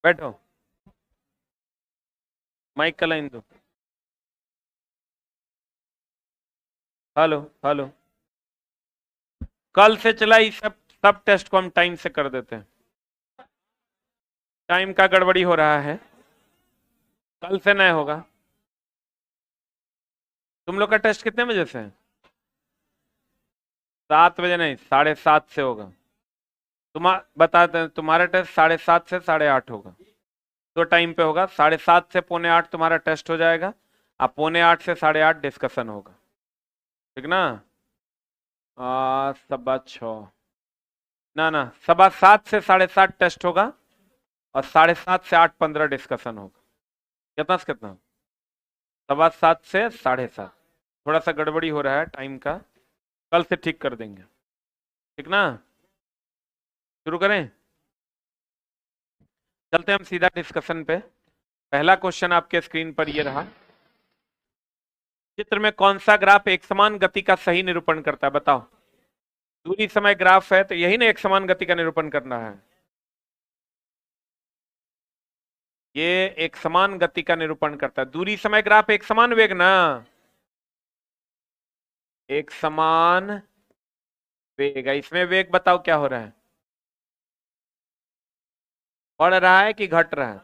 बैठो। माइक का लाइन दो। Hello hello. कल से चला, ये सब सब टेस्ट को हम टाइम से कर देते हैं। टाइम का गड़बड़ी हो रहा है, कल से नहीं होगा। तुम लोग का टेस्ट कितने बजे से है? 7 बजे नहीं, 7:30 से होगा। बताते हैं, तुम्हारा टेस्ट 7:30 से 8:30 होगा। तो टाइम पे होगा, 7:30 से 7:45 तुम्हारा टेस्ट हो जाएगा। अब 7:45 से 8:30 डिस्कशन होगा। ठीक ना? 7:15। ना ना, 7:15 से 7:30 टेस्ट होगा, और 7:30 से 8:15 डिस्कशन होगा। कितना से कितना? 7:15 से 7:30। थोड़ा सा गड़बड़ी हो रहा है टाइम का, कल से ठीक कर देंगे। ठीक ना? शुरू करें? चलते हम सीधा डिस्कशन पे। पहला क्वेश्चन आपके स्क्रीन पर ये रहा। चित्र में कौन सा ग्राफ एक समान गति का सही निरूपण करता है, बताओ। दूरी समय ग्राफ है, तो यही ना एक समान गति का निरूपण करना है। ये एक समान गति का निरूपण करता है। दूरी समय ग्राफ एक समान वेग ना, एक समान वेग है। इसमें वेग बताओ क्या हो रहा है? बढ़ रहा है कि घट रहा है?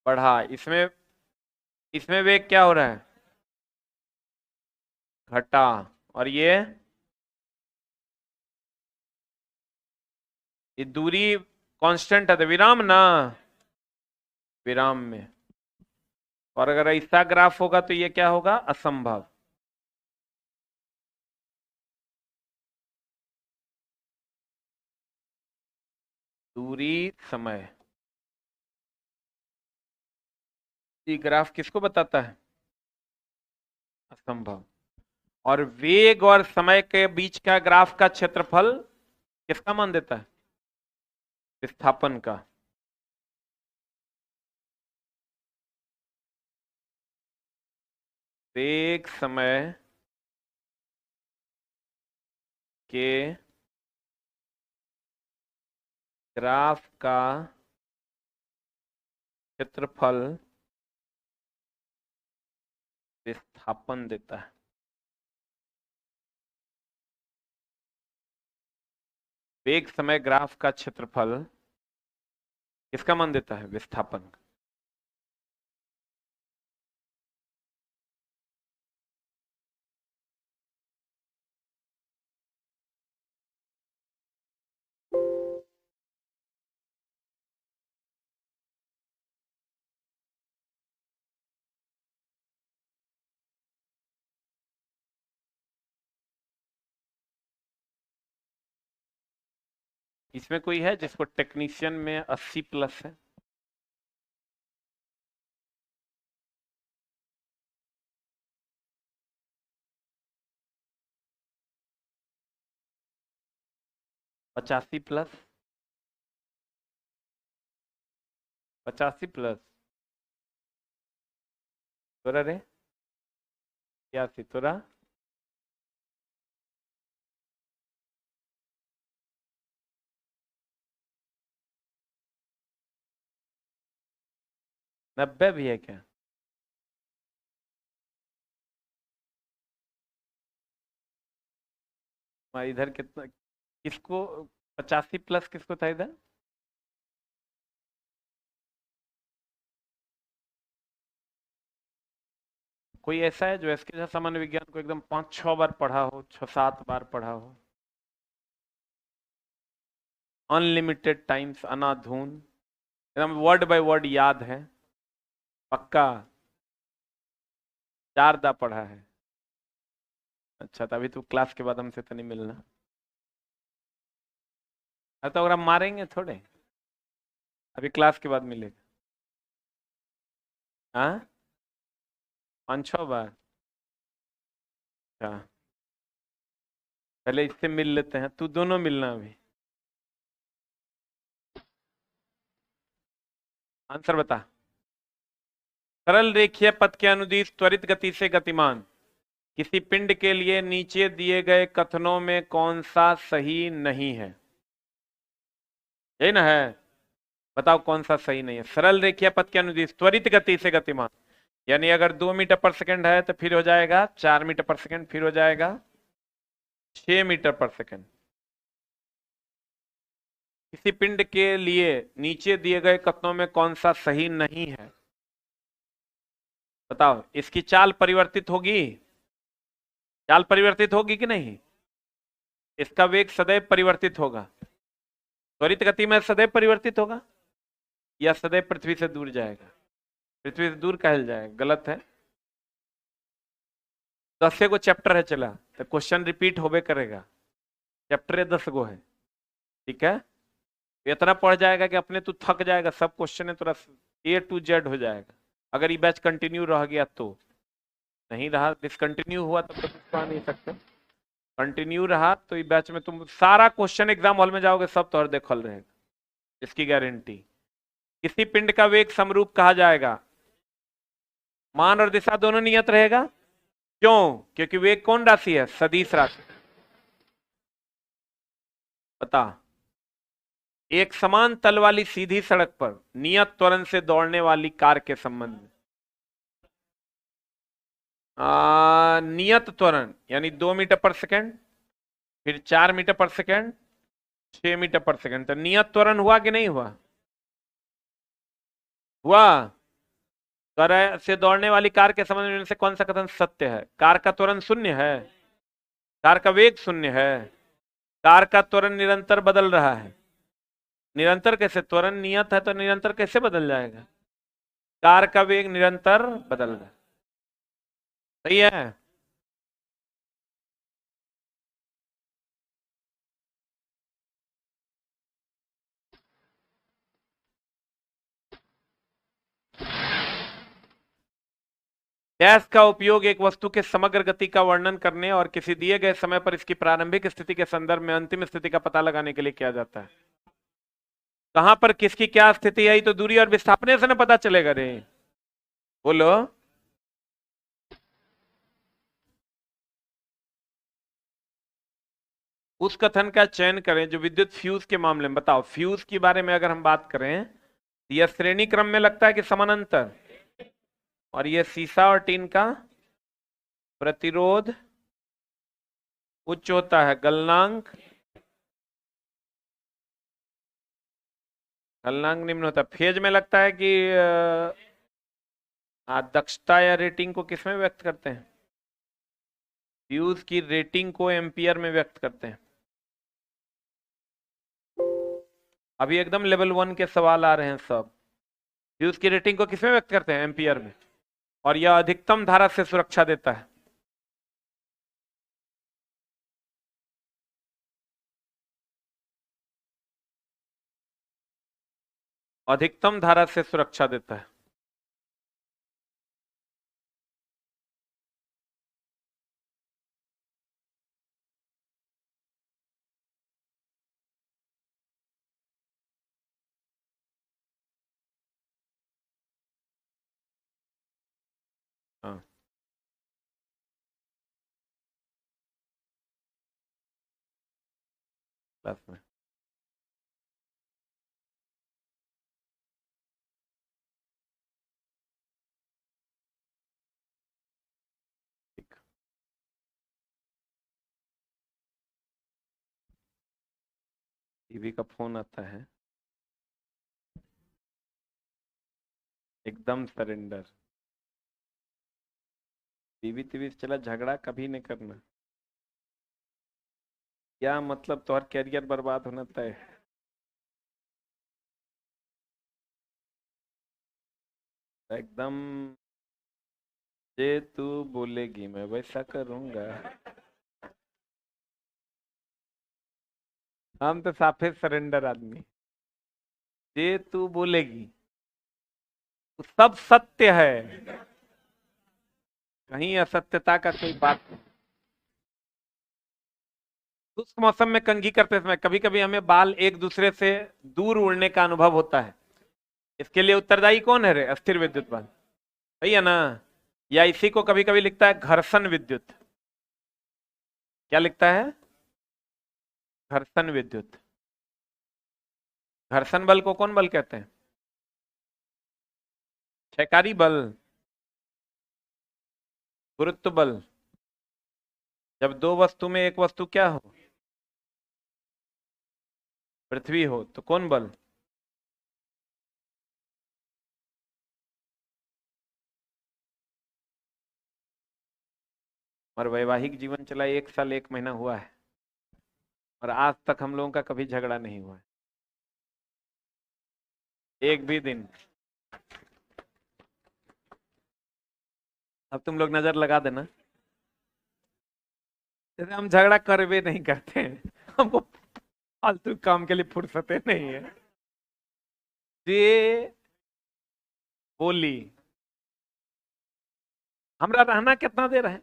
बढ़ा। इसमें इसमें वेग क्या हो रहा है? घटा। और ये दूरी कांस्टेंट है, तो विराम ना, विराम में। और अगर ऐसा ग्राफ होगा तो ये क्या होगा? असंभव। दूरी समय, ये ग्राफ किसको बताता है? असंभव। और वेग और समय के बीच का ग्राफ का क्षेत्रफल किसका मान देता है? विस्थापन का। वेग समय के ग्राफ का क्षेत्रफल विस्थापन देता है। वेग समय ग्राफ का क्षेत्रफल किसका मान देता है? विस्थापन। इसमें कोई है जिसको टेक्नीशियन में 80+ है? पचासी प्लस? 85+? तोरा रे, 81 तोरा? नब्बे भी है क्या? इधर कितना, किसको 85+ किसको था इधर? कोई ऐसा है जो इसके जैसा सामान्य विज्ञान को एकदम 5-6 बार पढ़ा हो, 6-7 बार पढ़ा हो? अनलिमिटेड टाइम्स, अनाधून, एकदम वर्ड बाय वर्ड याद है? पक्का? 4 दा पढ़ा है? अच्छा, तो अभी तू क्लास के बाद हमसे तो नहीं मिलना। अरे तो अगर हम मारेंगे थोड़े, अभी क्लास के बाद मिलेगा। हाँ, 5-6 बार? अच्छा, पहले इससे मिल लेते हैं, तू दोनों मिलना अभी। आंसर बता। सरल रेखीय पथ के अनुदिश त्वरित गति से गतिमान किसी पिंड के लिए नीचे दिए गए कथनों में कौन सा सही नहीं है? यही ना है? बताओ कौन सा सही नहीं है। सरल रेखीय पथ के अनुदिश त्वरित गति से गतिमान, यानी अगर 2 मीटर पर सेकंड है तो फिर हो जाएगा 4 मीटर पर सेकंड, फिर हो जाएगा 6 मीटर पर सेकंड। किसी पिंड के लिए नीचे दिए गए कथनों में कौन सा सही नहीं है? बताओ, इसकी चाल परिवर्तित होगी? चाल परिवर्तित होगी कि नहीं? इसका वेग सदैव परिवर्तित होगा। त्वरित गति में सदैव परिवर्तित होगा या सदैव पृथ्वी से दूर जाएगा? पृथ्वी से दूर कहल जाएगा, गलत है। 10 गो चैप्टर है चला तो क्वेश्चन रिपीट होबे करेगा। चैप्टर 10 गो है, ठीक है। इतना पढ़ जाएगा कि अपने तू थक जाएगा, सब क्वेश्चन है तुरा A to Z हो जाएगा। अगर ये बैच कंटिन्यू रह गया तो, नहीं रहा, डिसकंटिन्यू हुआ तब तो कुछ कह नहीं सकते। कंटिन्यू रहा तो ये बैच में तुम सारा क्वेश्चन एग्जाम हॉल में जाओगे सब तो देखल रहेगा, इसकी गारंटी। किसी पिंड का वेग समरूप कहा जाएगा? मान और दिशा दोनों नियत रहेगा। क्यों? क्योंकि वेग कौन राशि है? सदिश राशि। बता, एक समान तल वाली सीधी सड़क पर नियत त्वरण से दौड़ने वाली कार के संबंध में। नियत त्वरण यानी 2 मीटर पर सेकंड, फिर 4 मीटर पर सेकंड, 6 मीटर पर सेकंड। तो नियत त्वरण हुआ कि नहीं हुआ? हुआ। त्वरण से दौड़ने वाली कार के संबंध में से कौन सा कथन सत्य है? कार का त्वरण शून्य है, कार का वेग शून्य है, कार का त्वरण निरंतर बदल रहा है। निरंतर कैसे? त्वरण नियत है तो निरंतर कैसे बदल जाएगा? कार का वेग निरंतर बदल रहा है। सही है। डैश का उपयोग एक वस्तु के समग्र गति का वर्णन करने और किसी दिए गए समय पर इसकी प्रारंभिक स्थिति के संदर्भ में अंतिम स्थिति का पता लगाने के लिए किया जाता है। कहां पर किसकी क्या स्थिति है तो दूरी और विस्थापन से ना पता चलेगा रे। बोलो। उस कथन का चयन करें जो विद्युत फ्यूज के मामले में। बताओ, फ्यूज के बारे में अगर हम बात करें तो यह श्रेणी क्रम में लगता है कि समानांतर, और यह सीसा और टीन का प्रतिरोध उच्च होता है, गलनांक निम्न होता है। फेज में लगता है कि दक्षता या रेटिंग को किसमें व्यक्त करते हैं? फ्यूज की रेटिंग को एम्पियर में व्यक्त करते हैं। अभी एकदम लेवल 1 के सवाल आ रहे हैं सब। फ्यूज की रेटिंग को किसमें व्यक्त करते हैं? एम्पियर में। और यह अधिकतम धारा से सुरक्षा देता है। अधिकतम धारा से सुरक्षा देता है। हाँ, क्लास में। ठीक। टीवी का फोन आता है, एकदम सरेंडर। टीवी टीवी से चला, झगड़ा कभी नहीं करना। क्या मतलब? तुम्हारा कैरियर बर्बाद होना तय है। एकदम। जे तू बोलेगी मैं वैसा करूंगा। हम तो साफे सरेंडर आदमी। जे तू बोलेगी तो सब सत्य है, कहीं असत्यता का कोई बात नहीं। उस मौसम में कंघी करते समय कभी कभी हमें बाल एक दूसरे से दूर उड़ने का अनुभव होता है। इसके लिए उत्तरदायी कौन है रे? अस्थिर विद्युत बल। सही है ना? या इसी को कभी कभी लिखता है घर्षण विद्युत। क्या लिखता है? घर्षण विद्युत। घर्षण बल को कौन बल कहते हैं? क्षयकारी बल, गुरुत्व बल। जब दो वस्तु में एक वस्तु क्या हो, पृथ्वी हो, तो कौन बल? और वैवाहिक जीवन चला 1 साल 1 महीना हुआ है और आज तक हम लोगों का कभी झगड़ा नहीं हुआ है, एक भी दिन। अब तुम लोग नजर लगा देना, जैसे हम झगड़ा कर भी नहीं करते हैं, हमको फालतू काम के लिए फुर्सतें नहीं है। ये बोली हमरा रहना कितना देर है,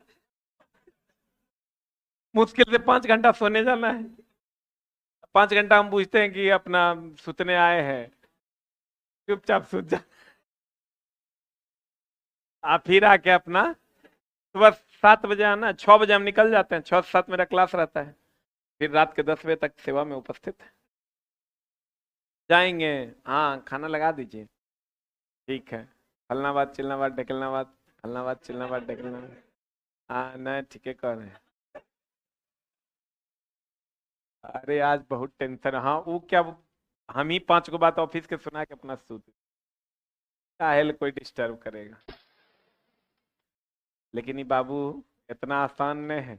मुश्किल से 5 घंटा सोने जाना है, 5 घंटा हम पूछते हैं कि अपना सुतने आए हैं, चुपचाप सूत जा। आप फिर आके अपना सुबह 7 बजे आना, 6 बजे हम निकल जाते हैं, 6 से 7 मेरा क्लास रहता है, फिर रात के 10 बजे तक सेवा में उपस्थित है। जाएंगे, हाँ खाना लगा दीजिए, ठीक है, फलनाबाद चिलनाबाद ढकेलनाबाद, फलनाबाद चिलनाबाद ढकेलनाबाद। हाँ नहीं ठीक है, कौन है? अरे आज बहुत टेंशन। हाँ वो क्या, हम ही 5 को बात ऑफिस के सुना के अपना सूत, काहे कोई डिस्टर्ब करेगा। लेकिन ये बाबू इतना आसान नहीं है,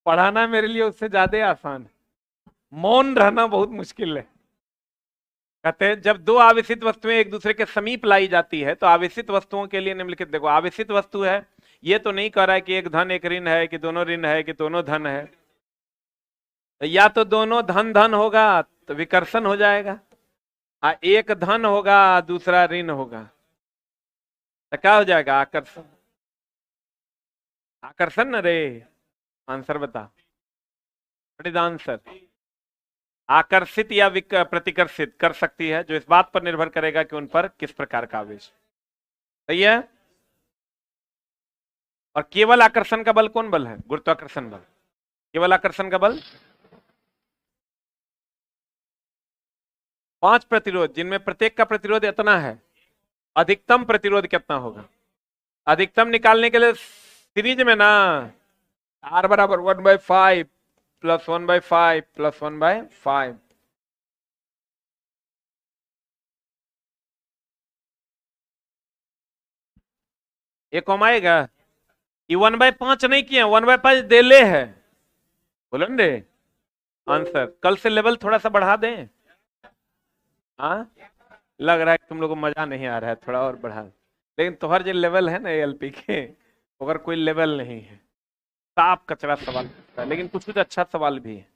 पढ़ाना मेरे लिए उससे ज्यादा आसान है, मौन रहना बहुत मुश्किल है। कहते हैं जब दो आवेशित वस्तुएं एक दूसरे के समीप लाई जाती है तो आवेशित वस्तुओं के लिए निम्नलिखित, देखो आवेशित वस्तु है, ये तो नहीं कह रहा है कि एक धन एक ऋण है, कि दोनों ऋण है, कि दोनों धन है। या तो दोनों धन धन होगा तो विकर्षण हो जाएगा, एक धन होगा दूसरा ऋण होगा तो क्या हो जाएगा? आकर्षण। आकर्षण न रे, आंसर बता, व्हाट इज आंसर? आकर्षित या प्रतिकर्षित कर सकती है, जो इस बात पर निर्भर करेगा कि उन पर किस प्रकार का आवेश। सही है। और केवल आकर्षण का बल कौन बल है? गुरुत्वाकर्षण बल। केवल आकर्षण का बल 5 प्रतिरोध, जिनमें प्रत्येक का प्रतिरोध इतना है, अधिकतम प्रतिरोध कितना होगा? अधिकतम निकालने के लिए सीरीज में ना R बराबर 1/5 प्लस 1/5 प्लस 1/5। ये कम आएगा, ये 1/5 नहीं किया, 1/5 दे ले है, बोलो ना आंसर। कल से लेवल थोड़ा सा बढ़ा दें। हाँ लग रहा है कि तुम लोगों को मजा नहीं आ रहा है, थोड़ा और बढ़ा, लेकिन तुम्हारे जो लेवल है ना एलपी के, अगर कोई लेवल नहीं है, साफ कचरा सवाल है, लेकिन कुछ कुछ अच्छा सवाल भी है।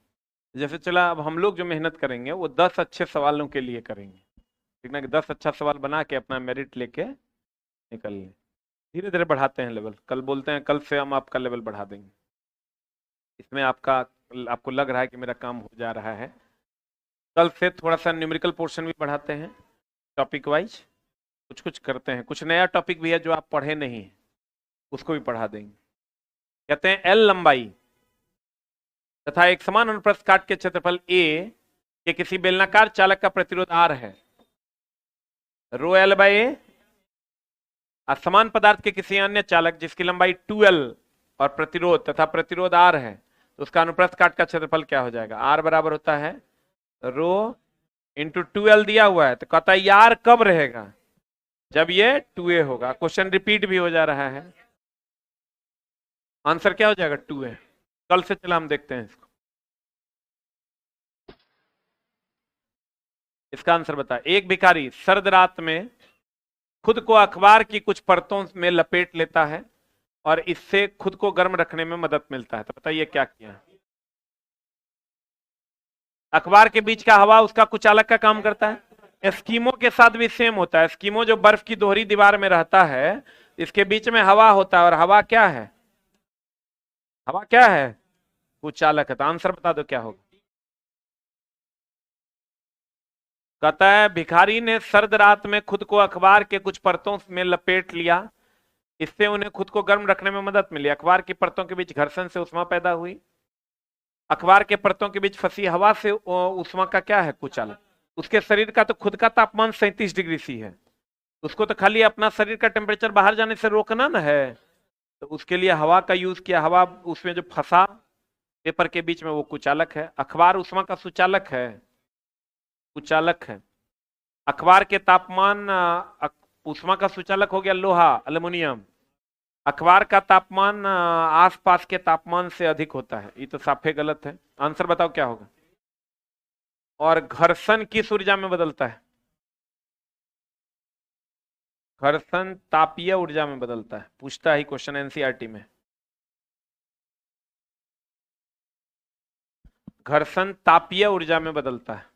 जैसे चला, अब हम लोग जो मेहनत करेंगे वो 10 अच्छे सवालों के लिए करेंगे, ठीक ना, कि 10 अच्छा सवाल बना के अपना मेरिट लेके निकल लें। धीरे धीरे बढ़ाते हैं लेवल, कल बोलते हैं कल से हम आपका लेवल बढ़ा देंगे। इसमें आपको लग रहा है कि मेरा काम हो जा रहा है, कल से थोड़ा सा न्यूमेरिकल पोर्शन भी बढ़ाते हैं, टॉपिक वाइज कुछ कुछ करते हैं, कुछ नया टॉपिक भी है जो आप पढ़े नहीं है, उसको भी पढ़ा देंगे। कहते हैं एल लंबाई तथा एक समान अनुप्रस्थ काट के क्षेत्रफल ए के किसी बेलनाकार चालक का प्रतिरोध आर है, रो एल बाई ए। असमान पदार्थ के किसी अन्य चालक जिसकी लंबाई 2l और प्रतिरोध तथा प्रतिरोध r है, तो उसका अनुप्रस्थ काट का क्षेत्रफल क्या हो जाएगा? r बराबर होता है रो इंटू 2l दिया हुआ है, तो कहता है r कब रहेगा? जब ये 2a होगा। क्वेश्चन रिपीट भी हो जा रहा है, आंसर क्या हो जाएगा? 2a। कल से चला हम देखते हैं इसको, इसका आंसर बता। एक भिखारी सर्द रात में खुद को अखबार की कुछ परतों में लपेट लेता है और इससे खुद को गर्म रखने में मदद मिलता है, तो बताइए क्या किया? अखबार के बीच का हवा उसका कुचालक का काम करता है। एस्कीमो के साथ भी सेम होता है, एस्कीमो जो बर्फ की दोहरी दीवार में रहता है, इसके बीच में हवा होता है, और हवा क्या है? हवा क्या है? कुचालक है। तो आंसर बता दो क्या होगा? कहता है भिखारी ने सर्द रात में खुद को अखबार के कुछ परतों में लपेट लिया, इससे उन्हें खुद को गर्म रखने में मदद मिली। अखबार की परतों के बीच घर्षण से उष्मा पैदा हुई, अखबार के परतों के बीच फंसी हवा से उष्मा का क्या है कुचालक। उसके शरीर का तो खुद का तापमान 37 डिग्री सी है, उसको तो खाली अपना शरीर का टेम्परेचर बाहर जाने से रोकना ना है, तो उसके लिए हवा का यूज किया। हवा उसमें जो फंसा पेपर के बीच में वो कुचालक है। अखबार उष्मा का सुचालक है, कुचालक है। अखबार के तापमान उष्मा का सुचालक हो गया लोहा, एल्युमिनियम। अखबार का तापमान आसपास के तापमान से अधिक होता है, ये तो साफे गलत है। आंसर बताओ क्या होगा। और घर्षण किस ऊर्जा में बदलता है। घर्षण तापीय ऊर्जा में बदलता है, पूछता है क्वेश्चन एनसीईआरटी में। घर्षण तापीय ऊर्जा में बदलता है।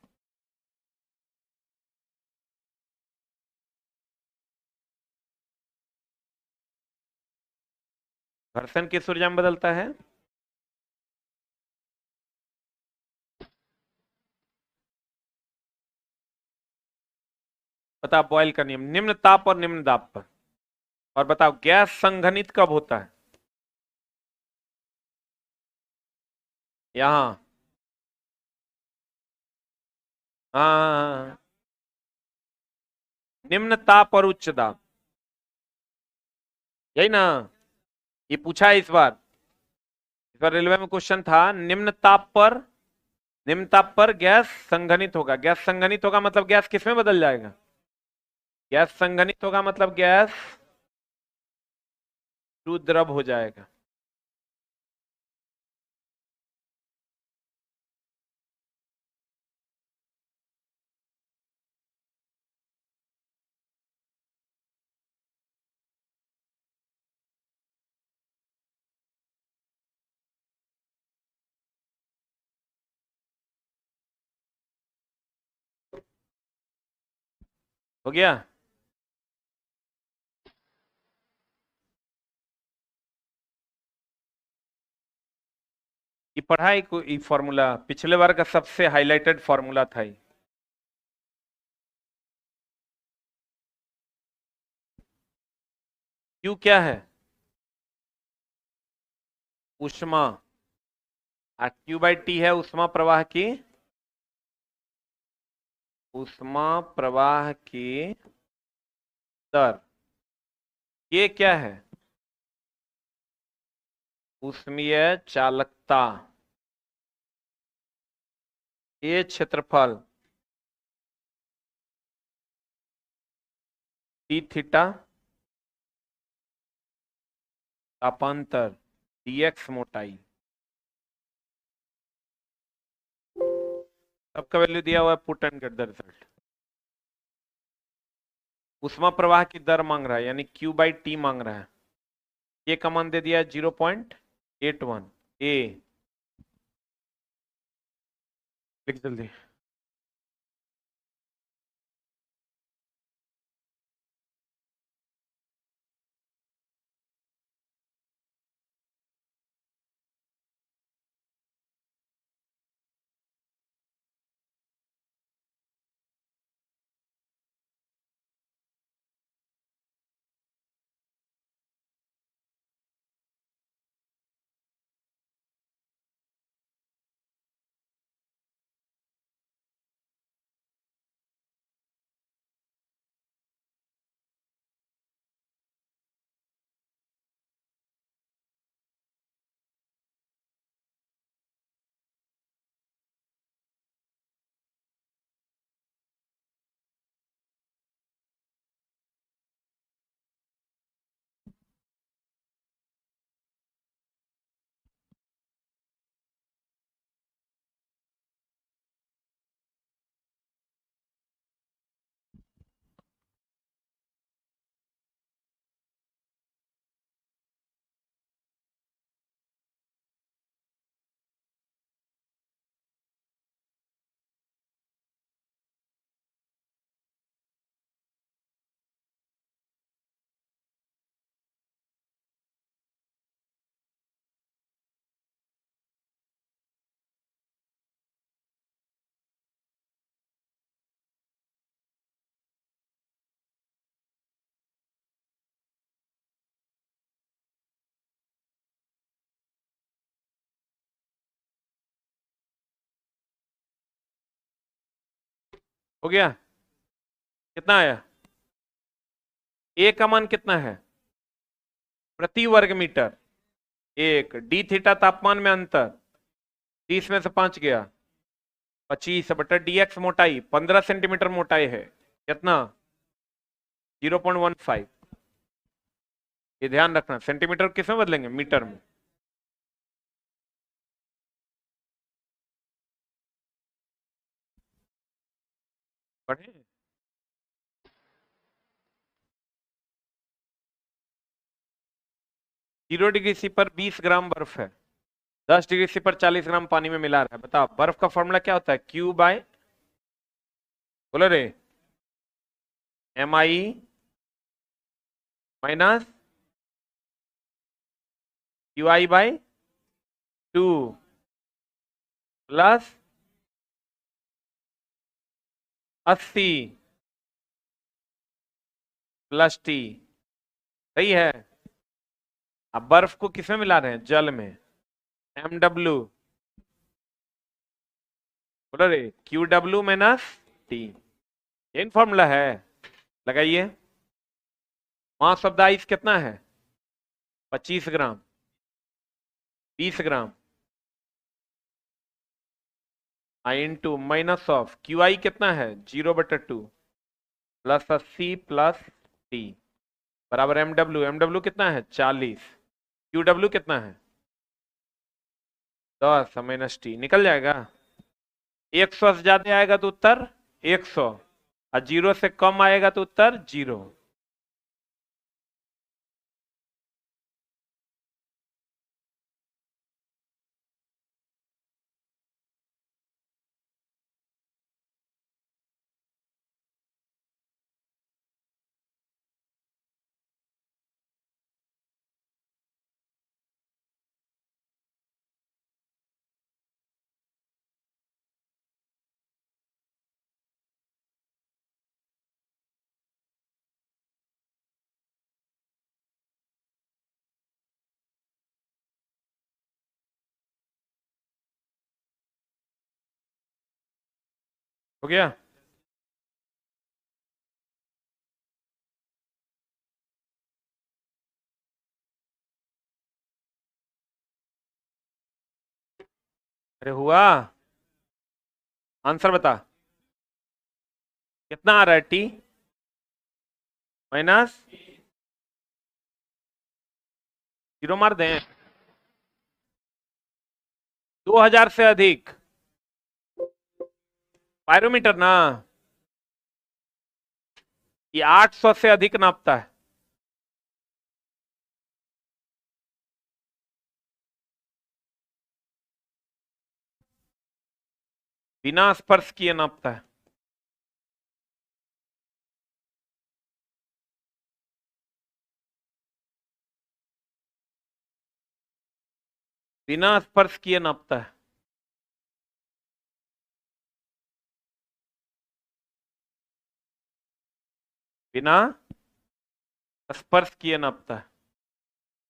घर्षण किस ऊर्जा में बदलता है। बताओ बॉयल का नियम, निम्न ताप और निम्न दाब पर। और बताओ गैस संघनित कब होता है। यहाँ। हाँ, निम्न ताप और उच्च दाब, यही ना। ये पूछा है इस बार रेलवे में क्वेश्चन था। निम्न ताप पर गैस संघनित होगा। गैस संघनित होगा मतलब गैस किस में बदल जाएगा। गैस संघनित होगा मतलब गैस टू द्रव हो जाएगा। हो गया। ये पढ़ाई को ये फॉर्मूला पिछले बार का सबसे हाईलाइटेड फॉर्मूला था ये। क्यू क्या है। उष्मा। क्यू बाई टी है उष्मा प्रवाह की, उष्मा प्रवाह की दर। ये क्या है। उष्मीय चालकता। ये क्षेत्रफल डी थीटा तापांतर डीएक्स मोटाई। सबका वैल्यू दिया हुआ है, put and get the result. उष्मा प्रवाह की दर मांग रहा है यानी क्यू बाई टी मांग रहा है। ये का मान दे दिया है 0.81 ए। लिख जल्दी। हो गया? कितना आया? ए का मान कितना है प्रति वर्ग मीटर? एक। डी थीटा तापमान में अंतर, 30 में से 5 गया, 25 बटा डी एक्स मोटाई, 15 सेंटीमीटर मोटाई है, कितना? 0.15। ये ध्यान रखना, सेंटीमीटर किस में बदलेंगे? मीटर में। पढ़े? 0 डिग्री सी पर 20 ग्राम बर्फ है, 10 डिग्री सी पर 40 ग्राम पानी में मिला रहा है। बताओ बर्फ का फॉर्मूला क्या होता है? क्यू बाय, बोलो रे, MI minus QI by 2 plus 80 plus T। सही है। अब बर्फ को किसमें मिला रहे हैं? जल में। MW, बोलो रे, QW माइनस T। ये फॉर्मूला है, लगाइए। मास ऑफ द आइस कितना है? 25 gram, 20 gram, I into minus of Q I कितना है? 0/2 प्लस 80 प्लस टी बराबर MW। MW कितना है? 40। QW कितना है? 10 माइनस टी, निकल जाएगा। 100 से ज्यादा आएगा तो उत्तर 100, और 0 से कम आएगा तो उत्तर 0। हो गया? अरे हुआ? आंसर बता, कितना आ रहा है? टी माइनस 0 मार दें, 2000 से अधिक। पायरोमीटर ना, ये 800 से अधिक नापता है। बिना स्पर्श किए नापता है। बिना स्पर्श किए नापता है। बिना स्पर्श किए नापता है।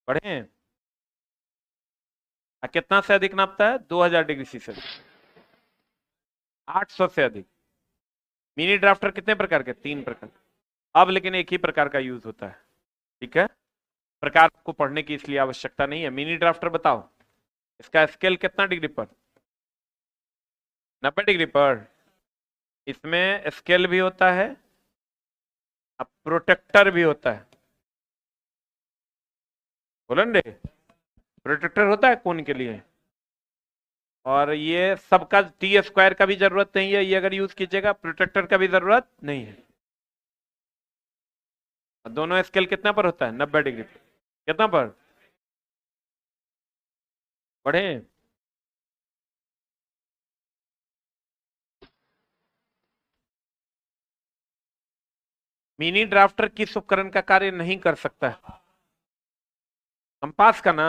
पढ़े? कितना से अधिक नापता है? 2000 डिग्री सी से। 800 से अधिक। मिनी ड्राफ्टर कितने प्रकार के? 3 प्रकार। अब लेकिन एक ही प्रकार का यूज होता है, ठीक है? प्रकार को पढ़ने की इसलिए आवश्यकता नहीं है। मिनी ड्राफ्टर बताओ, इसका स्केल कितना डिग्री पर? 90 डिग्री पर। इसमें स्केल भी होता है, अब प्रोटेक्टर भी होता है। बोलन रे, प्रोटेक्टर होता है कौन के लिए? और ये सबका T² का भी जरूरत नहीं है, ये अगर यूज कीजिएगा प्रोटेक्टर का भी जरूरत नहीं है। दोनों स्केल कितना पर होता है? 90 डिग्री पर। कितना पर? पढ़े? मिनी ड्राफ्टर किस उपकरण का कार्य नहीं कर सकता है? कंपास का ना,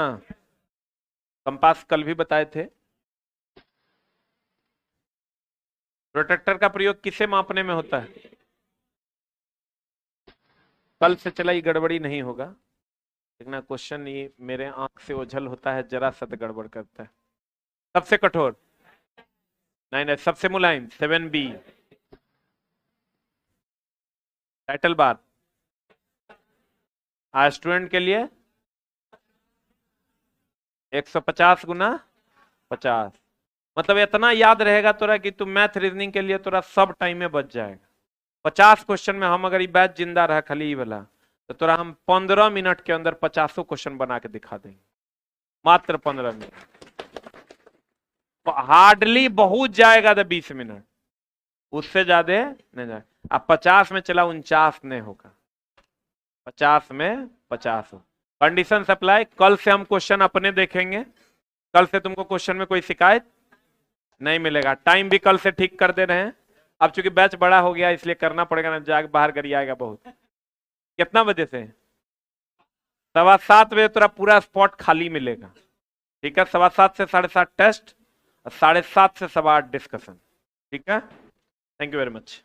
कंपास कल भी बताए थे। प्रोटेक्टर का प्रयोग किसे मापने में होता है? कल से चला ये गड़बड़ी नहीं होगा, देखना क्वेश्चन ये मेरे आंख से ओझल होता है, जरा सा तो गड़बड़ करता है। सबसे कठोर, नहीं नहीं, सबसे मुलायम 7B। टाइटल बार आज स्टूडेंट के लिए 150 गुना 50, मतलब इतना याद रहेगा तोरा कि तू मैथ रीजनिंग के लिए तोरा सब टाइम में बच जाएगा। 50 क्वेश्चन में हम अगर ये बैच जिंदा रहा खाली वाला, तो तोरा हम 15 मिनट के अंदर 50 क्वेश्चन बना के दिखा देंगे, मात्र 15 मिनट। हार्डली बहुत जाएगा तो 20 मिनट, उससे ज्यादा नहीं जाए। अब 50 में चला 49 नहीं होगा, 50 में 50 हो। Condition apply. कल से हम क्वेश्चन अपने देखेंगे, कल से तुमको क्वेश्चन में कोई शिकायत नहीं मिलेगा। टाइम भी कल से ठीक कर दे रहे हैं। अब चूंकि बैच बड़ा हो गया इसलिए करना पड़ेगा, ना जाके बाहर करी आएगा बहुत। कितना बजे से? 7:15 बजे तेरा पूरा स्पॉट खाली मिलेगा, ठीक है। 7:15 से 7:30 टेस्ट, 7:30 से 8:15 डिस्कशन, ठीक है। Thank you very much.